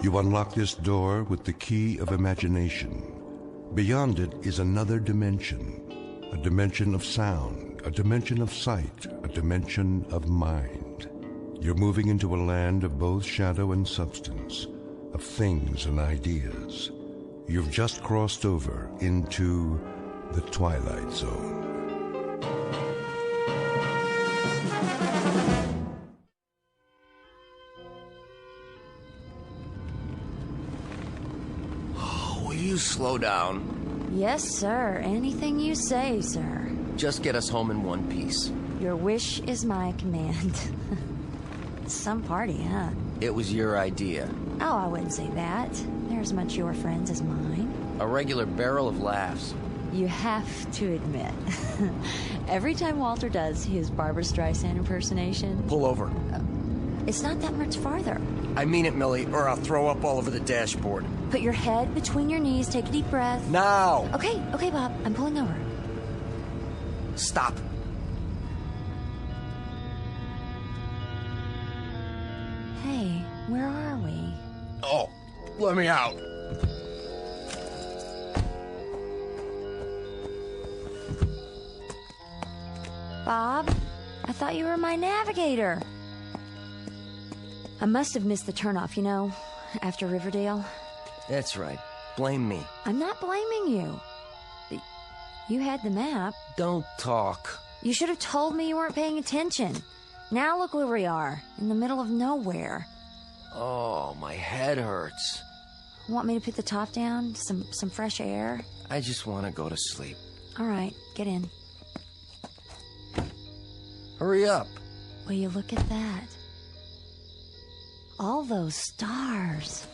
You unlock this door with the key of imagination. Beyond it is another dimension, a dimension of sound, a dimension of sight, a dimension of mind. You're moving into a land of both shadow and substance, of things and ideas. You've just crossed over into the Twilight Zone. Will you slow down? Yes, sir. Anything you say, sir. Just get us home in one piece. Your wish is my command. Some party, huh? It was your idea. Oh, I wouldn't say that. They're as much your friends as mine. A regular barrel of laughs. You have to admit, every time Walter does his Barbra Streisand impersonation... Pull over. It's not that much farther. I mean it, Millie, or I'll throw up all over the dashboard. Put your head between your knees, take a deep breath. Now! Okay, Bob, I'm pulling over. Stop. Hey, where are we? Oh, let me out. Bob, I thought you were my navigator. I must have missed the turnoff, you know, after Riverdale. That's right. Blame me. I'm not blaming you. You had the map. Don't talk. You should have told me you weren't paying attention. Now look where we are, in the middle of nowhere. Oh, my head hurts. Want me to put the top down? Some fresh air? I just want to go to sleep. All right, get in. Hurry up. Will you look at that? All those stars.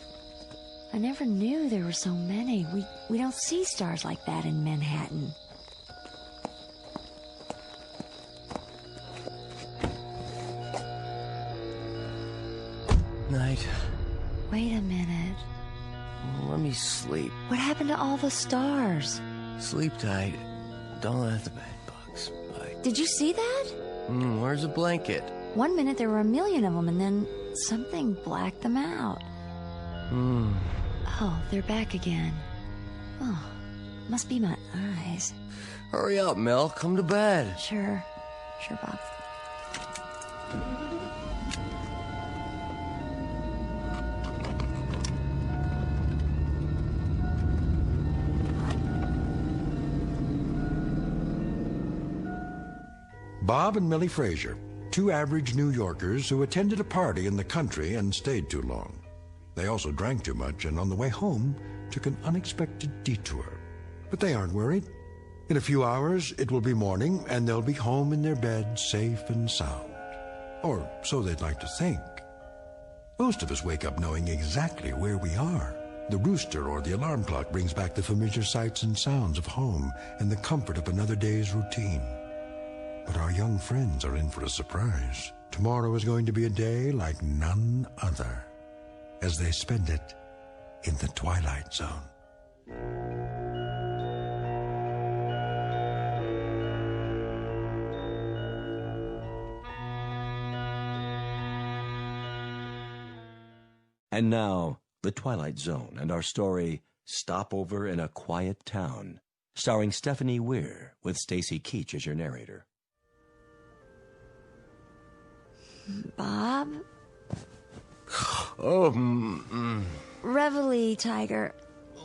I never knew there were so many. We don't see stars like that in Manhattan. Night. Wait a minute. Let me sleep. What happened to all the stars? Sleep tight. Don't let the bed bugs bite. Did you see that? Where's the blanket? 1 minute there were a million of them, and then something blacked them out. Oh, they're back again. Oh, must be my eyes. Hurry up, Mel. Come to bed. Sure, Bob. Bob and Millie Fraser, two average New Yorkers who attended a party in the country and stayed too long. They also drank too much and on the way home took an unexpected detour. But they aren't worried. In a few hours it will be morning and they'll be home in their bed safe and sound. Or so they'd like to think. Most of us wake up knowing exactly where we are. The rooster or the alarm clock brings back the familiar sights and sounds of home and the comfort of another day's routine. But our young friends are in for a surprise. Tomorrow is going to be a day like none other, as they spend it in the Twilight Zone. And now, The Twilight Zone and our story, Stopover in a Quiet Town, starring Stephanie Weir with Stacy Keach as your narrator. Bob? Oh, Reveille, Tiger.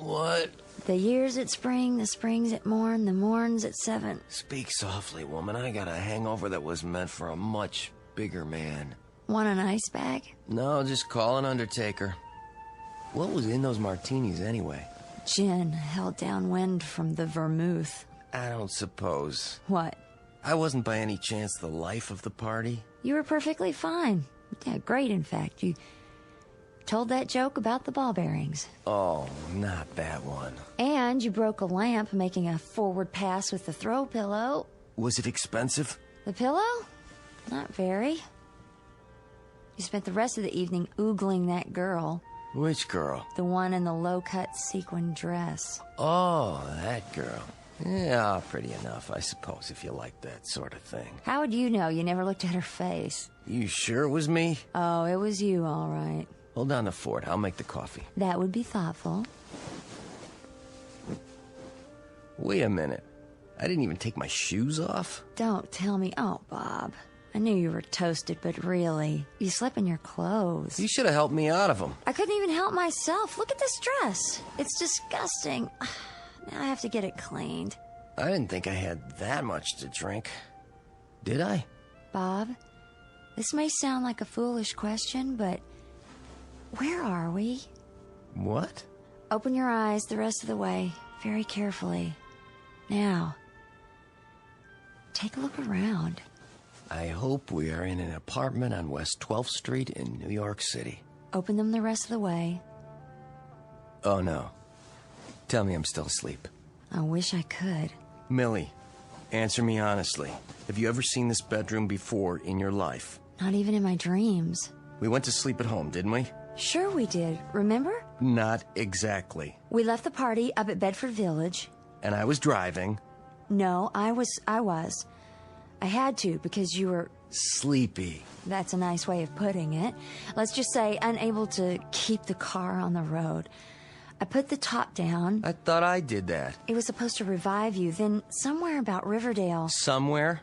What? The year's at spring, the spring's at morn, the morn's at 7. Speak softly, woman. I got a hangover that was meant for a much bigger man. Want an ice bag? No, just call an undertaker. What was in those martinis anyway? Gin held downwind from the vermouth. I don't suppose. What? I wasn't by any chance the life of the party. You were perfectly fine. Yeah, great, in fact. You told that joke about the ball bearings. Oh, not that one. And you broke a lamp making a forward pass with the throw pillow. Was it expensive? The pillow? Not very. You spent the rest of the evening oogling that girl. Which girl? The one in the low-cut sequin dress. Oh, that girl. Yeah, pretty enough, I suppose, if you like that sort of thing. How would you know? You never looked at her face. You sure it was me? Oh, it was you, all right. Hold down the fort. I'll make the coffee. That would be thoughtful. Wait a minute. I didn't even take my shoes off? Don't tell me. Oh, Bob. I knew you were toasted, but really, you slept in your clothes. You should have helped me out of them. I couldn't even help myself. Look at this dress. It's disgusting. Now I have to get it cleaned. I didn't think I had that much to drink. Did I? Bob, this may sound like a foolish question, but where are we? What? Open your eyes the rest of the way, very carefully. Now, take a look around. I hope we are in an apartment on West 12th Street in New York City. Open them the rest of the way. Oh, no. Tell me I'm still asleep. I wish I could. Millie, answer me honestly. Have you ever seen this bedroom before in your life? Not even in my dreams. We went to sleep at home, didn't we? Sure we did, remember? Not exactly. We left the party up at Bedford Village. And I was driving. No, I was. I had to because you were... Sleepy. That's a nice way of putting it. Let's just say unable to keep the car on the road. I put the top down. I thought I did that. It was supposed to revive you. Then somewhere about Riverdale... Somewhere?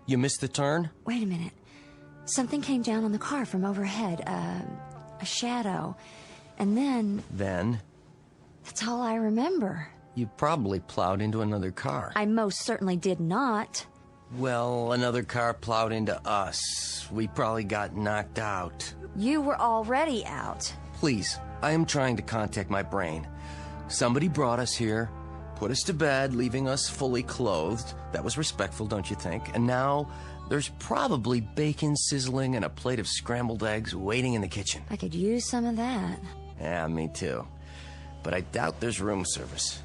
You missed the turn? Wait a minute. Something came down on the car from overhead. A shadow. And then... Then? That's all I remember. You probably plowed into another car. I most certainly did not. Well, another car plowed into us. We probably got knocked out. You were already out. Please, I am trying to contact my brain. Somebody brought us here, put us to bed, leaving us fully clothed. That was respectful, don't you think? And now, there's probably bacon sizzling and a plate of scrambled eggs waiting in the kitchen. I could use some of that. Yeah, me too. But I doubt there's room service.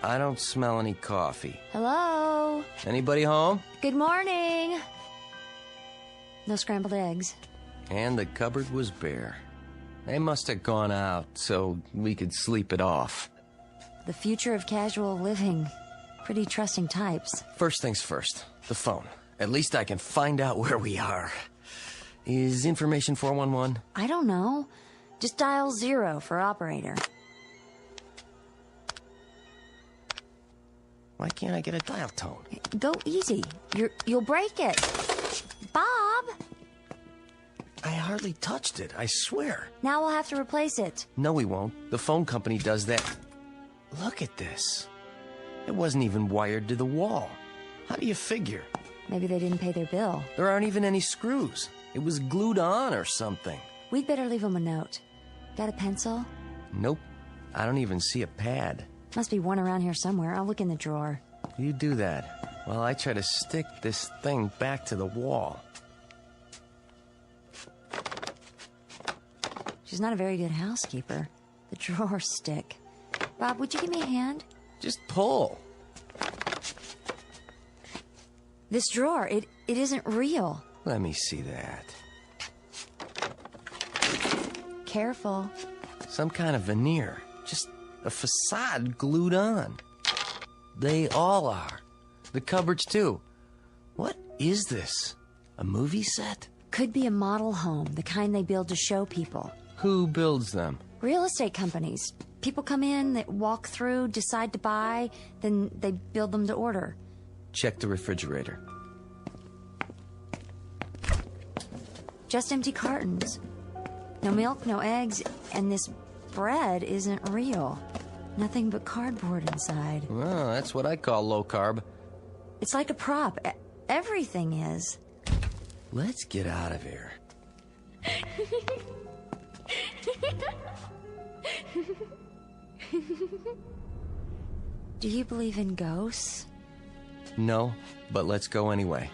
I don't smell any coffee. Hello? Anybody home? Good morning. No scrambled eggs. And the cupboard was bare. They must have gone out so we could sleep it off. The future of casual living. Pretty trusting types. First things first, the phone. At least I can find out where we are. Is information 411? I don't know. Just dial 0 for operator. Why can't I get a dial tone? Go easy. You'll break it. Bob! I hardly touched it, I swear. Now we'll have to replace it. No, we won't. The phone company does that. Look at this. It wasn't even wired to the wall. How do you figure? Maybe they didn't pay their bill. There aren't even any screws. It was glued on or something. We'd better leave them a note. Got a pencil? Nope. I don't even see a pad. Must be one around here somewhere. I'll look in the drawer. You do that while I try to stick this thing back to the wall. She's not a very good housekeeper. The drawers stick. Bob, would you give me a hand? Just pull. This drawer, it isn't real. Let me see that. Careful. Some kind of veneer. Just a facade glued on. They all are. The cupboards, too. What is this? A movie set? Could be a model home, the kind they build to show people. Who builds them? Real estate companies. People come in, they walk through, decide to buy, then they build them to order. Check the refrigerator. Just empty cartons. No milk, no eggs, and this bread isn't real. Nothing but cardboard inside. Well, that's what I call low carb. It's like a prop. Everything is. Let's get out of here. Do you believe in ghosts? No, but let's go anyway.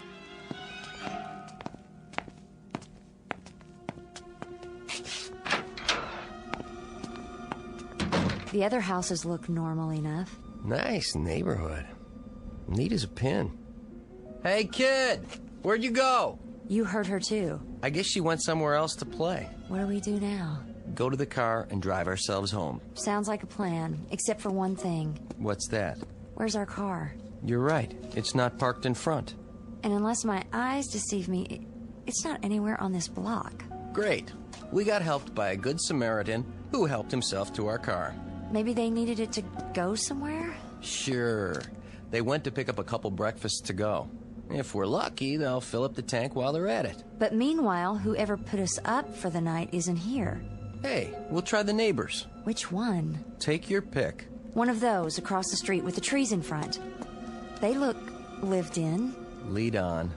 The other houses look normal enough. Nice neighborhood. Neat as a pin. Hey, kid! Where'd you go? You heard her too. I guess she went somewhere else to play. What do we do now? go to the car, and drive ourselves home. Sounds like a plan, except for one thing. What's that? Where's our car? You're right. It's not parked in front. And unless my eyes deceive me, it's not anywhere on this block. Great. We got helped by a good Samaritan who helped himself to our car. Maybe they needed it to go somewhere? Sure. They went to pick up a couple breakfasts to go. If we're lucky, they'll fill up the tank while they're at it. But meanwhile, whoever put us up for the night isn't here. Hey, we'll try the neighbors. Which one? Take your pick. One of those across the street with the trees in front. They look lived in. Lead on.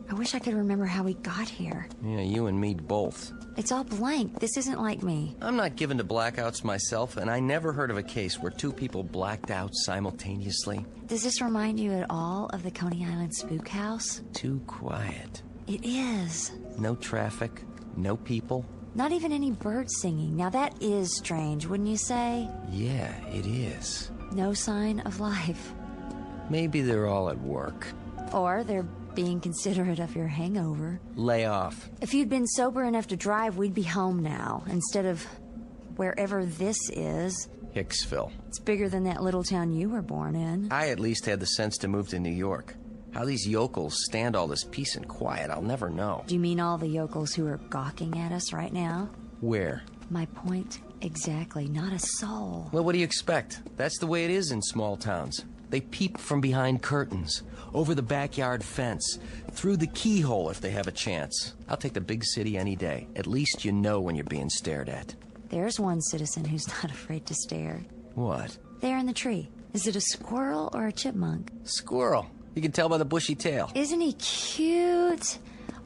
I wish I could remember how we got here. Yeah, you and me both. It's all blank. This isn't like me. I'm not given to blackouts myself, and I never heard of a case where two people blacked out simultaneously. Does this remind you at all of the Coney Island spook house? Too quiet. It is. No traffic, no people. Not even any birds singing. Now that is strange, wouldn't you say? Yeah, it is. No sign of life. Maybe they're all at work. Or they're being considerate of your hangover. Lay off. If you'd been sober enough to drive, we'd be home now, instead of wherever this is. Hicksville. It's bigger than that little town you were born in. I at least had the sense to move to New York. How these yokels stand all this peace and quiet, I'll never know. Do you mean all the yokels who are gawking at us right now? Where? My point exactly. Not a soul. Well, what do you expect? That's the way it is in small towns. They peep from behind curtains, over the backyard fence, through the keyhole if they have a chance. I'll take the big city any day. At least you know when you're being stared at. There's one citizen who's not afraid to stare. What? There in the tree. Is it a squirrel or a chipmunk? Squirrel. You can tell by the bushy tail. Isn't he cute?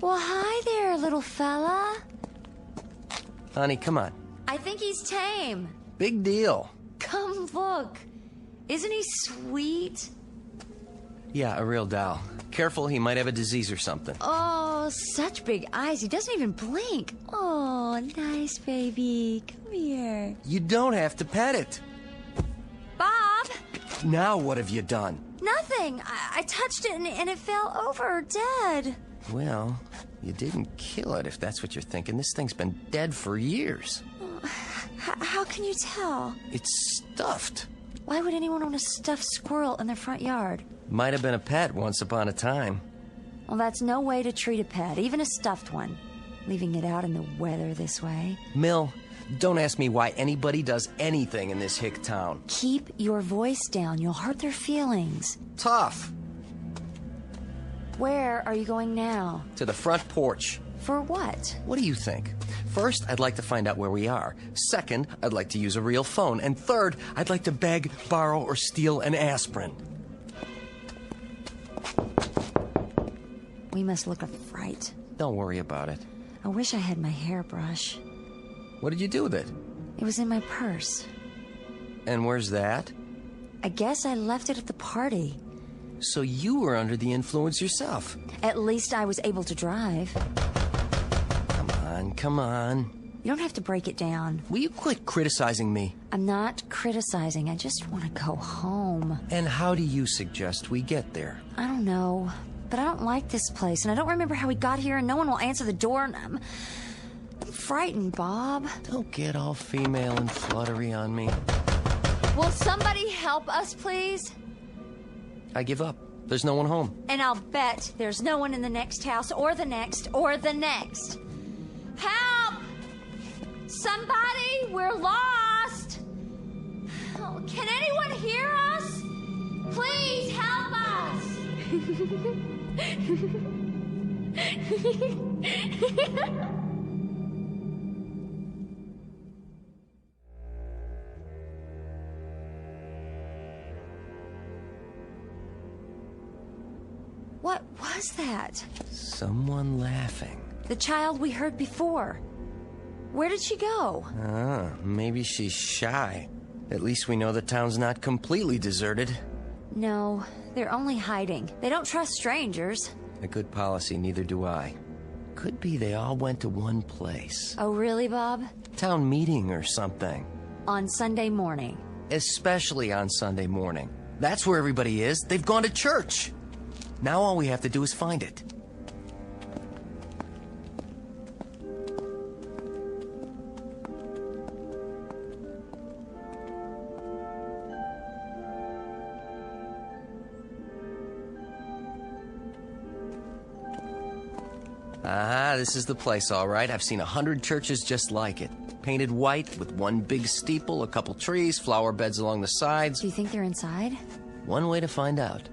Well, hi there, little fella. Honey, come on. I think he's tame. Big deal. Come look. Isn't he sweet? Yeah, a real doll. Careful, he might have a disease or something. Oh, such big eyes. He doesn't even blink. Oh, nice baby. Come here. You don't have to pet it. Bob! Now what have you done? Nothing. I touched it and it fell over dead. Well, you didn't kill it if that's what you're thinking. This thing's been dead for years. How can you tell? It's stuffed. Why would anyone want a stuffed squirrel in their front yard? Might have been a pet once upon a time. Well, that's no way to treat a pet, even a stuffed one. Leaving it out in the weather this way. Mill, don't ask me why anybody does anything in this hick town. Keep your voice down. You'll hurt their feelings. Tough. Where are you going now? To the front porch. For what? What do you think? First, I'd like to find out where we are. Second, I'd like to use a real phone. And third, I'd like to beg, borrow, or steal an aspirin. We must look a fright. Don't worry about it. I wish I had my hairbrush. What did you do with it? It was in my purse. And where's that? I guess I left it at the party. So you were under the influence yourself. At least I was able to drive. Come on. You don't have to break it down. Will you quit criticizing me? I'm not criticizing. I just want to go home. And how do you suggest we get there? I don't know. But I don't like this place, and I don't remember how we got here, and no one will answer the door, and I'm frightened, Bob. Don't get all female and fluttery on me. Will somebody help us, please? I give up. There's no one home. And I'll bet there's no one in the next house, or the next, or the next. Help! Somebody! We're lost! Oh, can anyone hear us? Please help us! What was that? Someone laughing. The child we heard before. Where did she go? Maybe she's shy. At least we know the town's not completely deserted. No, they're only hiding. They don't trust strangers. A good policy, neither do I. Could be they all went to one place. Oh, really, Bob? Town meeting or something. On Sunday morning. Especially on Sunday morning. That's where everybody is. They've gone to church. Now all we have to do is find it. Ah, this is the place, all right. I've seen 100 churches just like it. Painted white with one big steeple, a couple trees, flower beds along the sides. Do you think they're inside? One way to find out.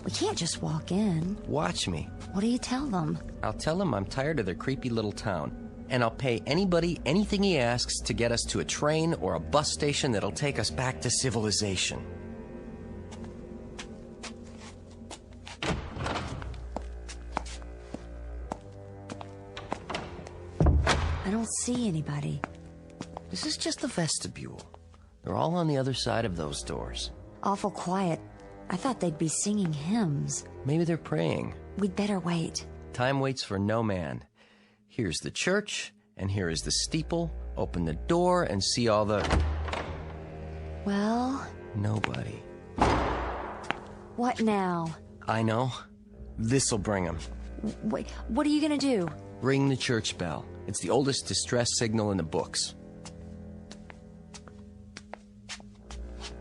We can't just walk in. Watch me. What do you tell them? I'll tell him I'm tired of their creepy little town. And I'll pay anybody anything he asks to get us to a train or a bus station that'll take us back to civilization. I don't see anybody. This is just the vestibule. They're all on the other side of those doors. Awful quiet. I thought they'd be singing hymns. Maybe they're praying. We'd better wait. Time waits for no man. Here's the church, and here is the steeple. Open the door and see all the... Well? Nobody. What now? I know. This'll bring them. Wait, what are you gonna do? Ring the church bell. It's the oldest distress signal in the books.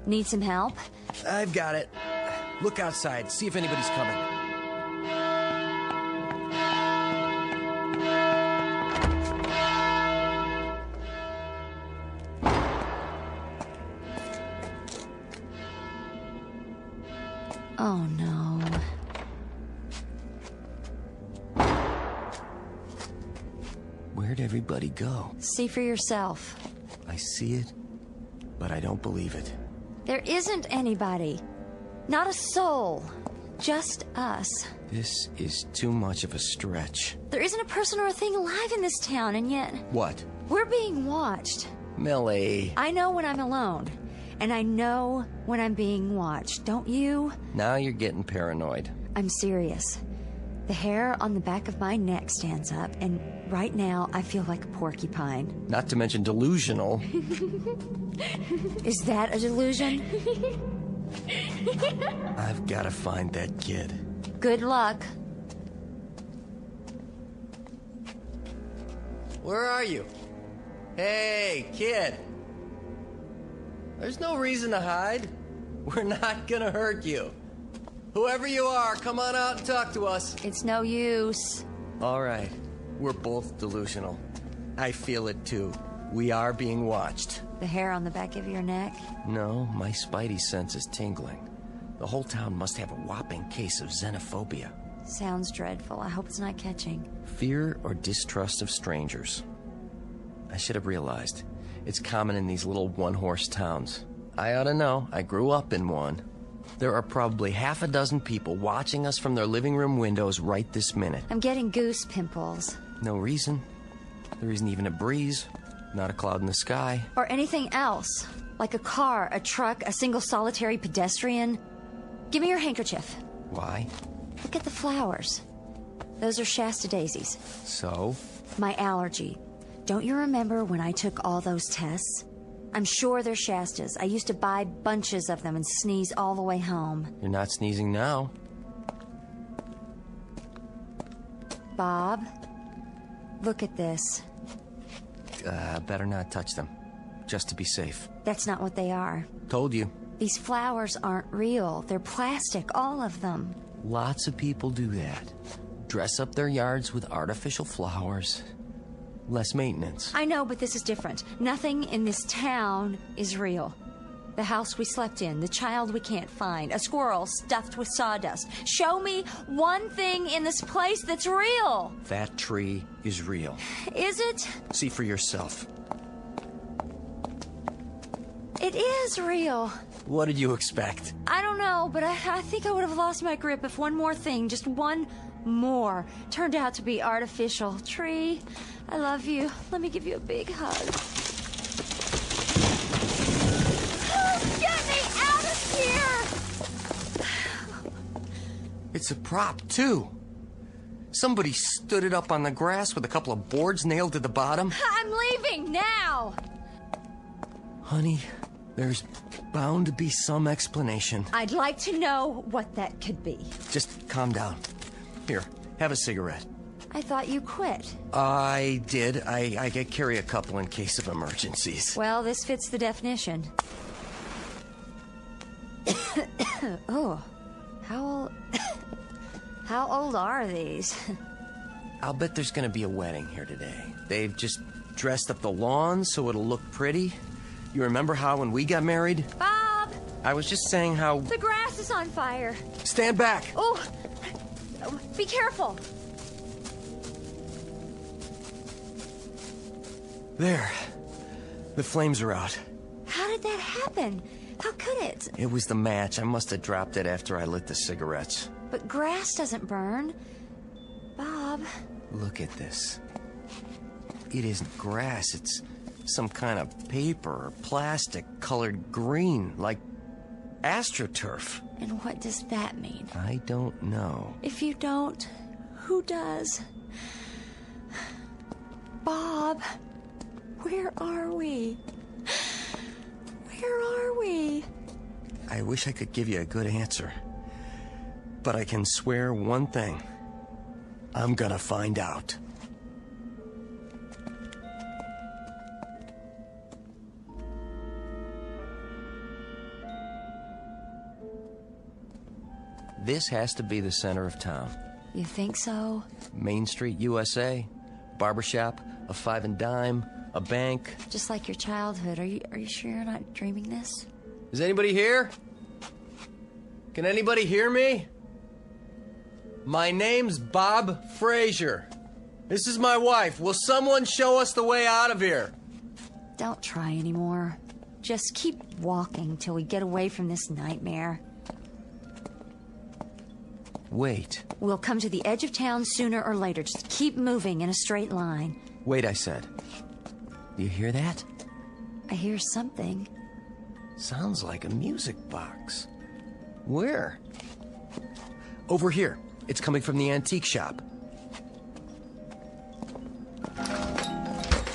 Need some help? I've got it. Look outside. See if anybody's coming. Oh, no. Where'd everybody go? See for yourself. I see it, but I don't believe it. There isn't anybody. Not a soul. Just us. This is too much of a stretch. There isn't a person or a thing alive in this town, and yet... What? We're being watched. Millie. I know when I'm alone. And I know when I'm being watched. Don't you? Now you're getting paranoid. I'm serious. The hair on the back of my neck stands up, and right now I feel like a porcupine. Not to mention delusional. Is that a delusion? I've got to find that kid. Good luck. Where are you? Hey, kid. There's no reason to hide. We're not gonna hurt you. Whoever you are, come on out and talk to us. It's no use. All right. We're both delusional. I feel it too. We are being watched. The hair on the back of your neck? No, my spidey sense is tingling. The whole town must have a whopping case of xenophobia. Sounds dreadful. I hope it's not catching. Fear or distrust of strangers. I should have realized. It's common in these little one-horse towns. I ought to know. I grew up in one. There are probably half a dozen people watching us from their living room windows right this minute. I'm getting goose pimples. No reason. There isn't even a breeze. Not a cloud in the sky. Or anything else. Like a car, a truck, a single solitary pedestrian. Give me your handkerchief. Why? Look at the flowers. Those are Shasta daisies. So? My allergy. Don't you remember when I took all those tests? I'm sure they're Shastas. I used to buy bunches of them and sneeze all the way home. You're not sneezing now. Bob, look at this. Better not touch them. Just to be safe. That's not what they are. Told you. These flowers aren't real. They're plastic, all of them. Lots of people do that. Dress up their yards with artificial flowers. Less maintenance. I know, but this is different. Nothing in this town is real. The house we slept in, the child we can't find, a squirrel stuffed with sawdust. Show me one thing in this place that's real. That tree is real. Is it? See for yourself. It is real. What did you expect? I don't know, but I think I would have lost my grip if one more thing, just one more, turned out to be artificial. Tree, I love you. Let me give you a big hug. Get me out of here! It's a prop, too. Somebody stood it up on the grass with a couple of boards nailed to the bottom. I'm leaving now! Honey, there's bound to be some explanation. I'd like to know what that could be. Just calm down. Here, have a cigarette. I thought you quit. I did. I carry a couple in case of emergencies. Well, this fits the definition. Oh, how old... How old are these? I'll bet there's gonna be a wedding here today. They've just dressed up the lawn so it'll look pretty. You remember how when we got married? Bob! I was just saying how... The grass is on fire. Stand back! Oh! Be careful! There. The flames are out. How did that happen? How could it? It was the match. I must have dropped it after I lit the cigarettes. But grass doesn't burn. Bob. Look at this. It isn't grass. It's some kind of paper or plastic colored green, like astroturf. And what does that mean? I don't know. If you don't, who does? Bob, where are we? Where are we? I wish I could give you a good answer. But I can swear one thing. I'm gonna find out. This has to be the center of town. You think so? Main Street, USA, barbershop, a 5 and dime, a bank. Just like your childhood. Are you sure you're not dreaming this? Is anybody here? Can anybody hear me? My name's Bob Frazier. This is my wife. Will someone show us the way out of here? Don't try anymore. Just keep walking till we get away from this nightmare. Wait. We'll come to the edge of town sooner or later. Just keep moving in a straight line. Wait, I said. Do you hear that? I hear something. Sounds like a music box. Where? Over here. It's coming from the antique shop.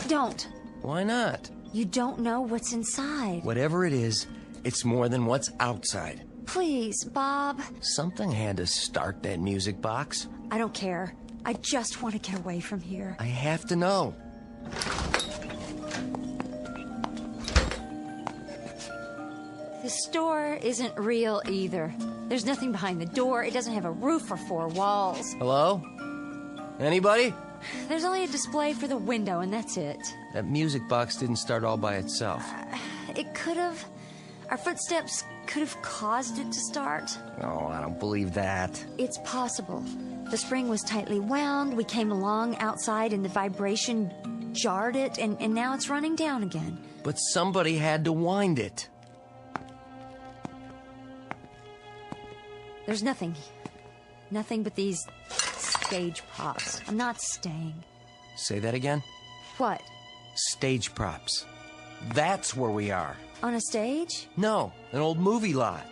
Don't. Why not? You don't know what's inside. Whatever it is, it's more than what's outside. Please, Bob. Something had to start that music box. I don't care. I just want to get away from here. I have to know. The store isn't real either. There's nothing behind the door. It doesn't have a roof or 4 walls. Hello? Anybody? There's only a display for the window, and that's it. That music box didn't start all by itself. It could have. Our footsteps could have caused it to start. Oh, I don't believe that. It's possible. The spring was tightly wound. We came along outside, and the vibration jarred it, and now it's running down again. But somebody had to wind it. There's nothing. Nothing but these stage props. I'm not staying. Say that again? What? Stage props. That's where we are. On a stage? No, an old movie lot.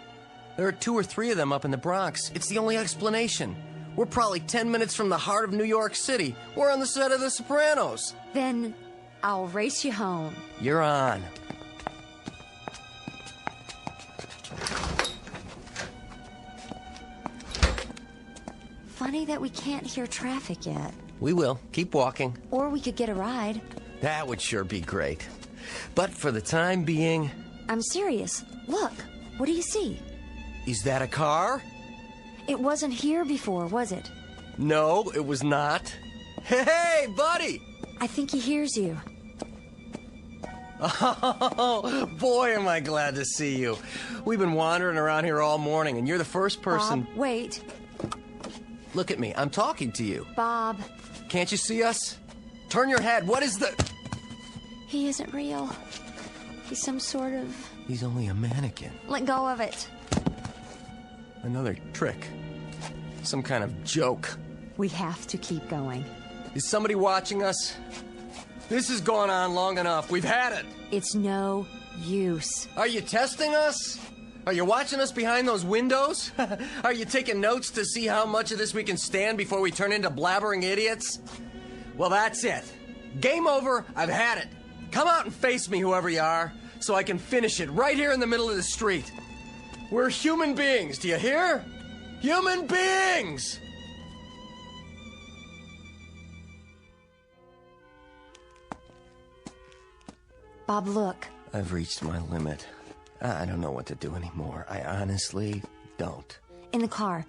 There are 2 or 3 of them up in the Bronx. It's the only explanation. We're probably 10 minutes from the heart of New York City. We're on the set of The Sopranos. Then I'll race you home. You're on. Funny that we can't hear traffic yet. We will. Keep walking. Or we could get a ride. That would sure be great. But for the time being... I'm serious. Look, what do you see? Is that a car? It wasn't here before, was it? No, it was not. Hey, buddy! I think he hears you. Oh, boy, am I glad to see you. We've been wandering around here all morning, and you're the first person... Bob, wait. Look at me. I'm talking to you. Bob. Can't you see us? Turn your head. What is the... He isn't real. He's some sort of... He's only a mannequin. Let go of it. Another trick. Some kind of joke. We have to keep going. Is somebody watching us? This has gone on long enough. We've had it. It's no use. Are you testing us? Are you watching us behind those windows? Are you taking notes to see how much of this we can stand before we turn into blabbering idiots? Well, that's it. Game over. I've had it. Come out and face me, whoever you are, so I can finish it right here in the middle of the street. We're human beings, do you hear? Human beings! Bob, look. I've reached my limit. I don't know what to do anymore. I honestly don't. In the car.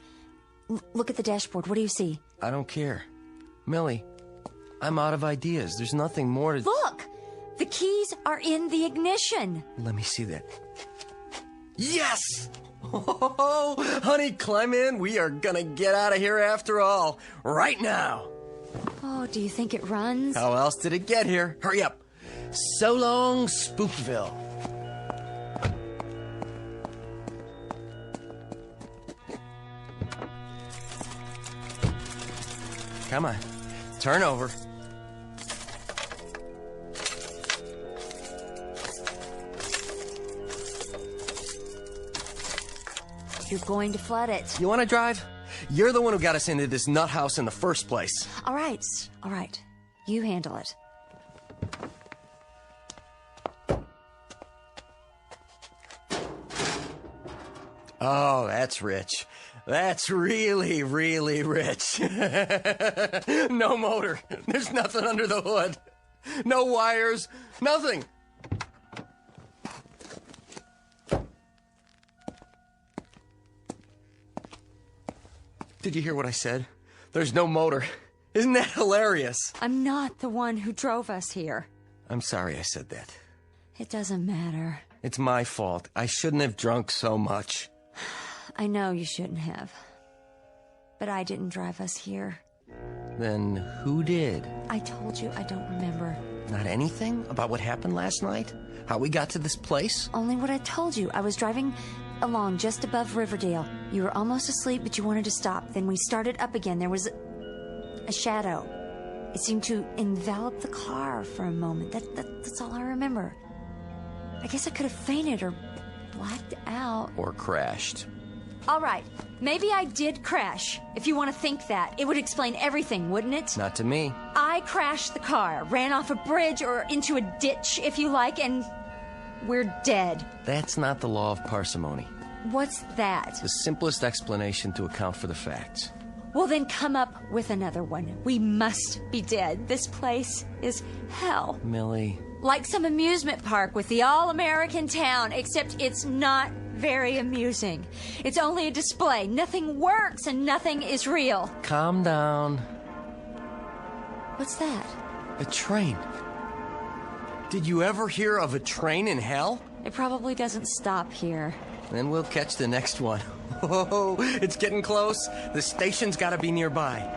Look at the dashboard. What do you see? I don't care. Millie, I'm out of ideas. There's nothing more to... Look! The keys are in the ignition. Let me see that. Yes! Oh, honey, climb in. We are gonna get out of here after all. Right now. Oh, do you think it runs? How else did it get here? Hurry up. So long, Spookville. Come on. Turn over. You're going to flood it. You want to drive? You're the one who got us into this nut house in the first place. All right. All right. You handle it. Oh, that's rich. That's really, really rich. No motor. There's nothing under the hood. No wires. Nothing. Did you hear what I said? There's no motor. Isn't that hilarious? I'm not the one who drove us here. I'm sorry I said that. It doesn't matter. It's my fault. I shouldn't have drunk so much. I know you shouldn't have. But I didn't drive us here. Then who did? I told you I don't remember. Not anything about what happened last night? How we got to this place? Only what I told you. I was driving along just above Riverdale. You were almost asleep, but you wanted to stop. Then we started up again. There was a shadow. It seemed to envelop the car for a moment. That's all I remember. I guess I could have fainted or blacked out. Or crashed. All right. Maybe I did crash. If you want to think that, it would explain everything, wouldn't it? Not to me. I crashed the car, ran off a bridge or into a ditch, if you like, and we're dead. That's not the law of parsimony. What's that? The simplest explanation to account for the facts. Well, then come up with another one. We must be dead. This place is hell. Millie. Like some amusement park with the all-American town, except it's not very amusing. It's only a display. Nothing works and nothing is real. Calm down. What's that? A train. Did you ever hear of a train in hell? It probably doesn't stop here. Then we'll catch the next one. Oh, it's getting close. The station's gotta be nearby.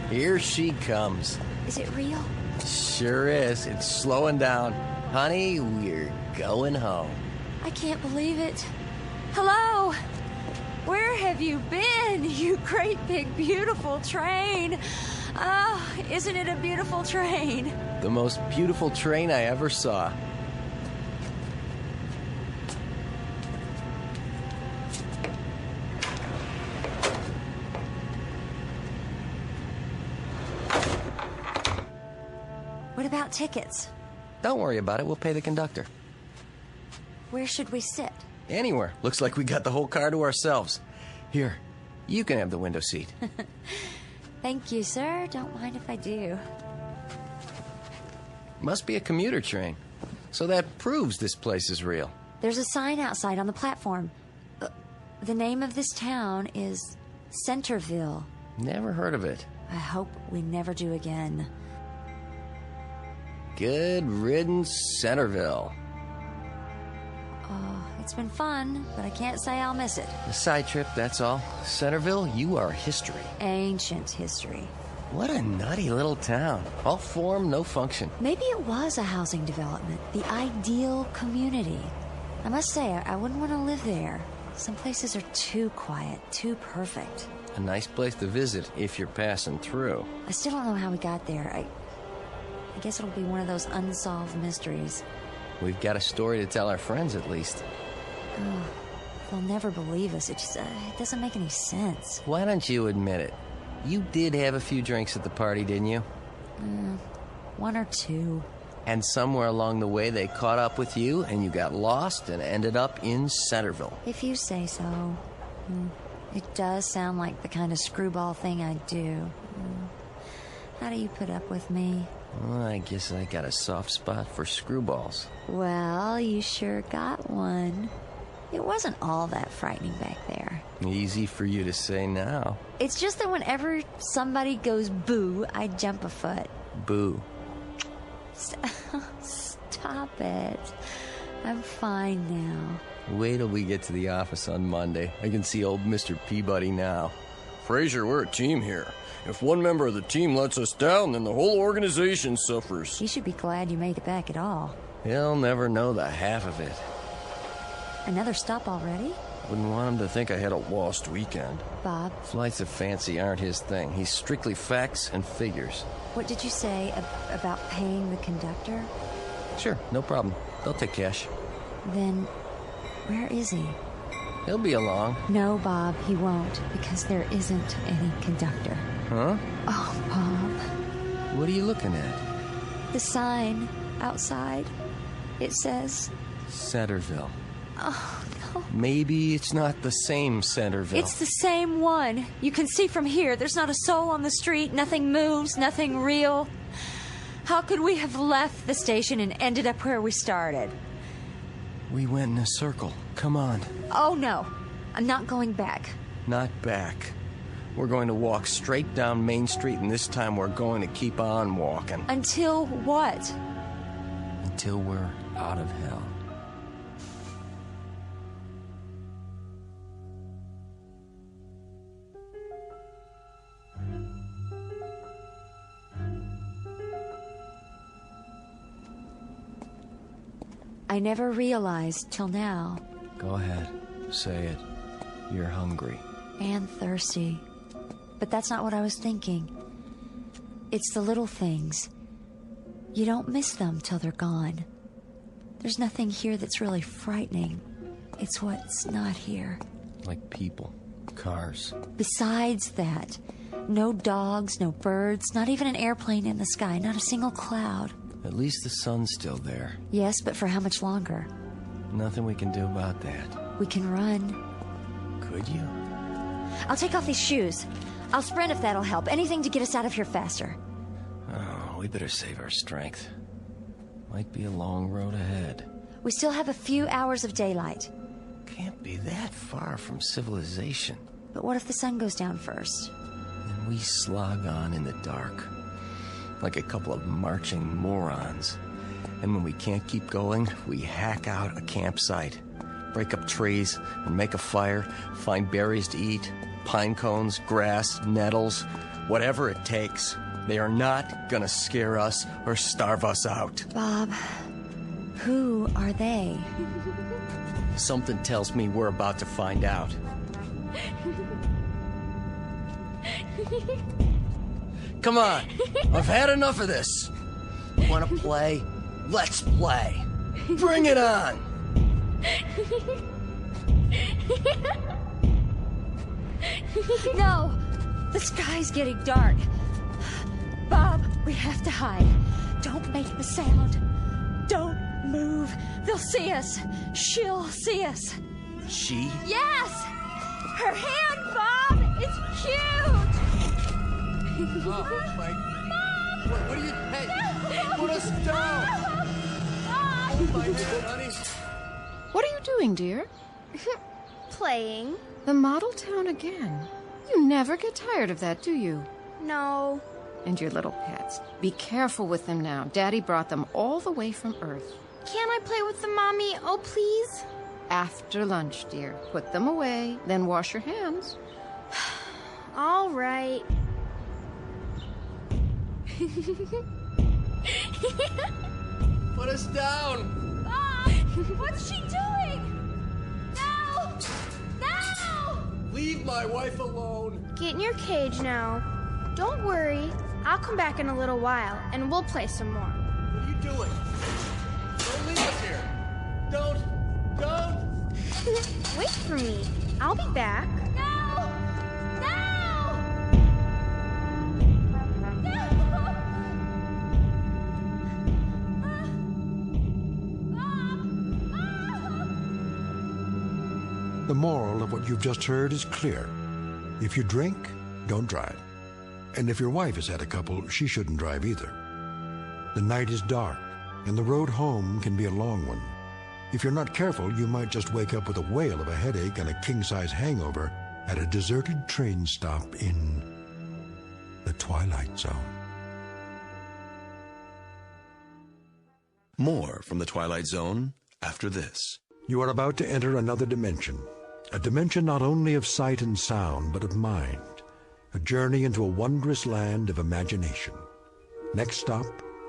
Here she comes. Is it real? Sure is. It's slowing down. Honey, we're going home. I can't believe it. Hello? Where have you been, you great big beautiful train? Oh, isn't it a beautiful train? The most beautiful train I ever saw. What about tickets? Don't worry about it. We'll pay the conductor. Where should we sit? Anywhere. Looks like we got the whole car to ourselves. Here, you can have the window seat. Thank you, sir. Don't mind if I do. Must be a commuter train. So that proves this place is real. There's a sign outside on the platform. The name of this town is Centerville. Never heard of it. I hope we never do again. Good riddance, Centerville. Oh, it's been fun, but I can't say I'll miss it. A side trip, that's all. Centerville, you are history. Ancient history. What a nutty little town. All form, no function. Maybe it was a housing development, the ideal community. I must say, I wouldn't want to live there. Some places are too quiet, too perfect. A nice place to visit if you're passing through. I still don't know how we got there. I guess it'll be one of those unsolved mysteries. We've got a story to tell our friends, at least. Oh, they'll never believe us. It doesn't make any sense. Why don't you admit it? You did have a few drinks at the party, didn't you? One or two. And somewhere along the way, they caught up with you, and you got lost and ended up in Centerville. If you say so. It does sound like the kind of screwball thing I'd do. How do you put up with me? Well, I guess I got a soft spot for screwballs. Well, you sure got one. It wasn't all that frightening back there. Easy for you to say now. It's just that whenever somebody goes boo, I jump a foot. Boo. Stop it. I'm fine now. Wait till we get to the office on Monday. I can see old Mr. Peabody now. Fraser, we're a team here. If one member of the team lets us down, then the whole organization suffers. You should be glad you made it back at all. He'll never know the half of it. Another stop already? Wouldn't want him to think I had a lost weekend. Bob, Flights of fancy aren't his thing. He's strictly facts and figures. what did you say about paying the conductor? Sure, no problem. They'll take cash. Then, where is he? He'll be along. No, Bob, he won't, because there isn't any conductor. Huh? Oh, Bob. What are you looking at? The sign outside. It says... Centerville. Oh, no. Maybe it's not the same Centerville. It's the same one. You can see from here. There's not a soul on the street. Nothing moves. Nothing real. How could we have left the station and ended up where we started? We went in a circle. Come on. Oh, no. I'm not going back. Not back. We're going to walk straight down Main Street, and this time we're going to keep on walking. Until what? Until we're out of hell. I never realized till now. Go ahead. Say it. You're hungry. And thirsty. But that's not what I was thinking. It's the little things. You don't miss them till they're gone. There's nothing here that's really frightening. It's what's not here. Like people. Cars. Besides that, no dogs, no birds, not even an airplane in the sky, not a single cloud. At least the sun's still there. Yes, but for how much longer? Nothing we can do about that. We can run. Could you? I'll take off these shoes. I'll sprint if that'll help. Anything to get us out of here faster. Oh, we better save our strength. Might be a long road ahead. We still have a few hours of daylight. Can't be that far from civilization. But what if the sun goes down first? And we slog on in the dark. Like a couple of marching morons. And when we can't keep going, we hack out a campsite. Break up trees and make a fire. Find berries to eat. Pine cones, grass, nettles. Whatever it takes. They are not gonna scare us or starve us out. Bob, who are they? Something tells me we're about to find out. Come on, I've had enough of this. Wanna play? Let's play. Bring it on. No, the sky's getting dark. Bob, we have to hide. Don't make the sound. Don't move. They'll see us. She'll see us. She? Yes! Her hand, Bob! It's cute! Oh, my... What are you... Hey, put us down! Oh, my hand, honey. What are you doing, dear? Playing. The model town again. You never get tired of that, do you? No. And your little pets. Be careful with them now. Daddy brought them all the way from Earth. Can't I play with them, Mommy? Oh, please? After lunch, dear. Put them away, then wash your hands. All right. Put us down! Bob! What's she doing? No! No! Leave my wife alone! Get in your cage now. Don't worry. I'll come back in a little while, and we'll play some more. What are you doing? Don't leave us here! Don't! Wait for me. I'll be back. No! No! No! The moral of what you've just heard is clear. If you drink, don't drive. And if your wife has had a couple, she shouldn't drive either. The night is dark, and the road home can be a long one. If you're not careful, you might just wake up with a whale of a headache and a king-size hangover at a deserted train stop in the Twilight Zone. More from the Twilight Zone after this. You are about to enter another dimension. A dimension not only of sight and sound, but of mind. A journey into a wondrous land of imagination. Next stop,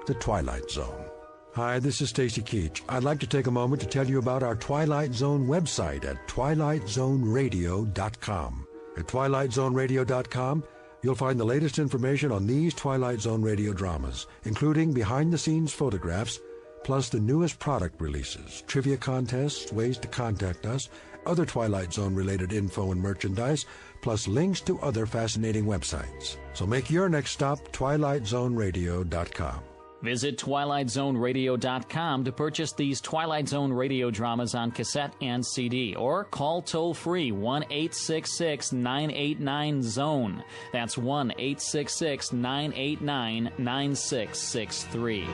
the Twilight Zone. Hi, this is Stacy Keach. I'd like to take a moment to tell you about our Twilight Zone website at twilightzoneradio.com. At twilightzoneradio.com, you'll find the latest information on these Twilight Zone radio dramas, including behind-the-scenes photographs, plus the newest product releases, trivia contests, ways to contact us, other Twilight Zone-related info and merchandise, plus links to other fascinating websites. So make your next stop twilightzoneradio.com. Visit twilightzoneradio.com to purchase these Twilight Zone radio dramas on cassette and CD, or call toll-free 1-866-989-ZONE. That's 1-866-989-9663.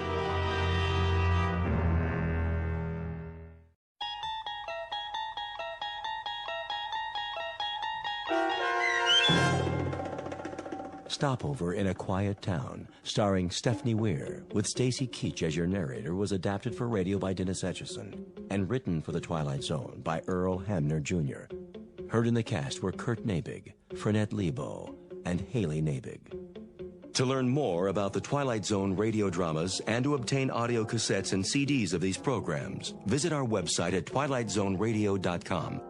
Stopover in a Quiet Town, starring Stephanie Weir, with Stacy Keach as your narrator, was adapted for radio by Dennis Etchison and written for The Twilight Zone by Earl Hamner Jr. Heard in the cast were Kurt Nabig, Frenette Lebo, and Haley Nabig. To learn more about the Twilight Zone radio dramas and to obtain audio cassettes and CDs of these programs, visit our website at twilightzoneradio.com.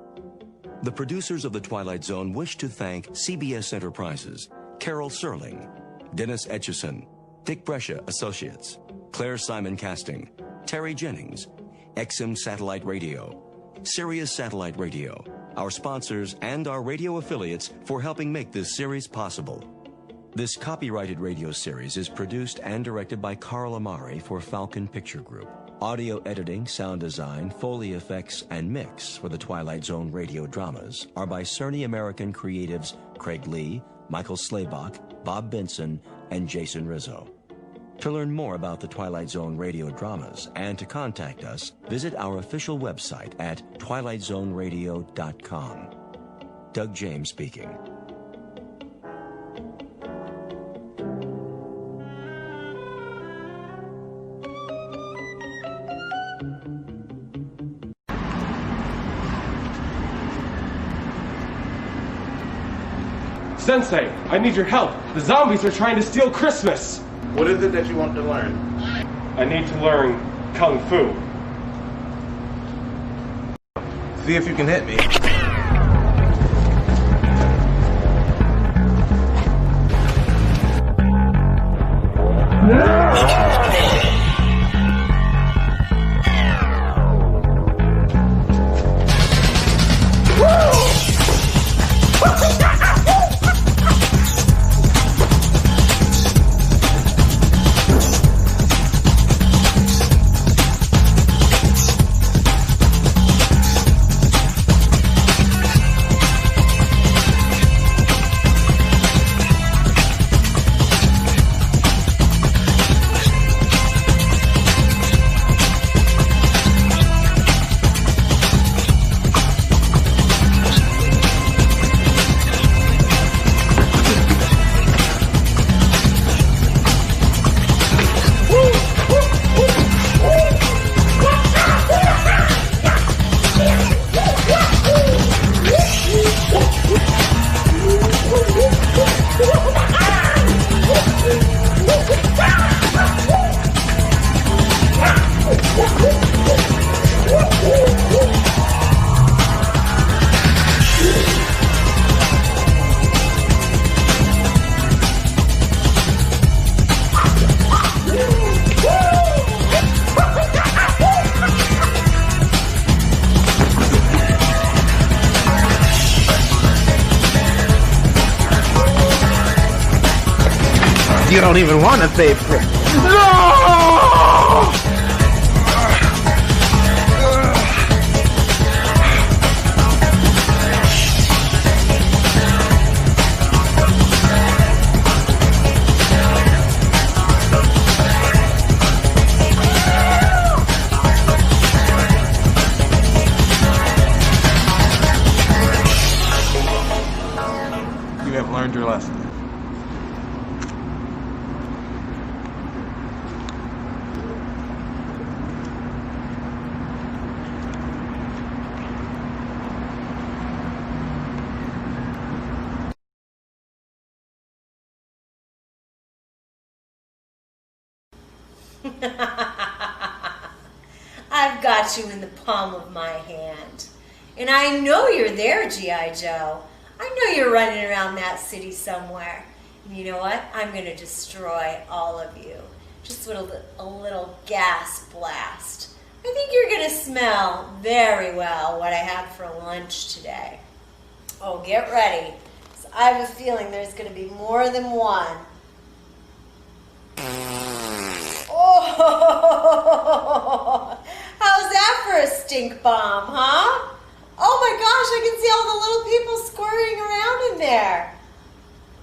The producers of The Twilight Zone wish to thank CBS Enterprises, Carol Serling, Dennis Etchison, Dick Brescia Associates, Claire Simon Casting, Terry Jennings, XM Satellite Radio, Sirius Satellite Radio, our sponsors and our radio affiliates for helping make this series possible. This copyrighted radio series is produced and directed by Carl Amari for Falcon Picture Group. Audio editing, sound design, Foley effects, and mix for the Twilight Zone radio dramas are by Cerny American creatives Craig Lee, Michael Slaybach, Bob Benson, and Jason Rizzo. To learn more about the Twilight Zone radio dramas and to contact us, visit our official website at twilightzoneradio.com. Doug James speaking. Sensei, I need your help. The zombies are trying to steal Christmas. What is it that you want to learn? I need to learn Kung Fu. See if you can hit me. You don't even want to pay for it. No! I've got you in the palm of my hand. And I know you're there, G.I. Joe. I know you're running around that city somewhere. And you know what? I'm going to destroy all of you. Just with a little gas blast. I think you're going to smell very well what I had for lunch today. Oh, get ready. I have a feeling there's going to be more than one. Oh, how's that for a stink bomb, huh? Oh my gosh, I can see all the little people squirting around in there.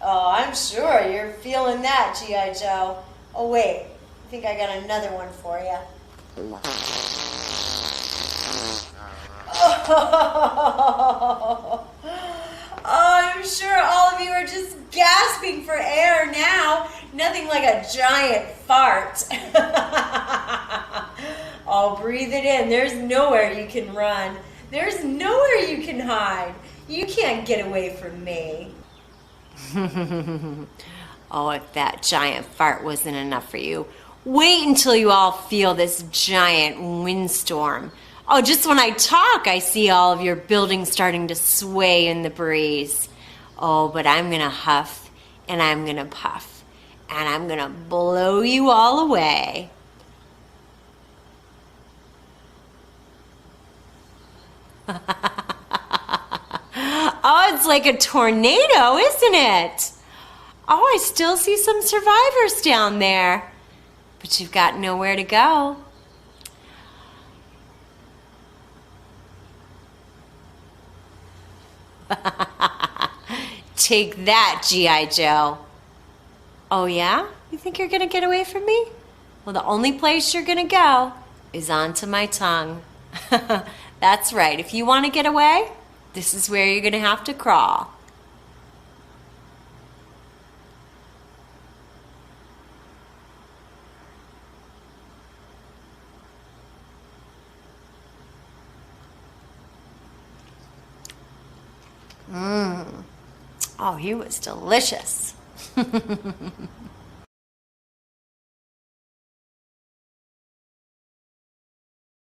Oh, I'm sure you're feeling that, G.I. Joe. Oh wait, I think I got another one for you. Oh, I'm sure all of you are just gasping for air now. Nothing like a giant fart. Oh, breathe it in. There's nowhere you can run. There's nowhere you can hide. You can't get away from me. Oh, if that giant fart wasn't enough for you, wait until you all feel this giant windstorm. Oh, just when I talk, I see all of your buildings starting to sway in the breeze. Oh, but I'm gonna huff and I'm gonna puff and I'm gonna blow you all away. Oh, it's like a tornado, isn't it? Oh, I still see some survivors down there, but you've got nowhere to go. Take that, G.I. Joe. Oh, yeah? You think you're gonna get away from me? Well, the only place you're gonna go is onto my tongue. That's right. If you want to get away, this is where you're gonna have to crawl. Oh, he was delicious.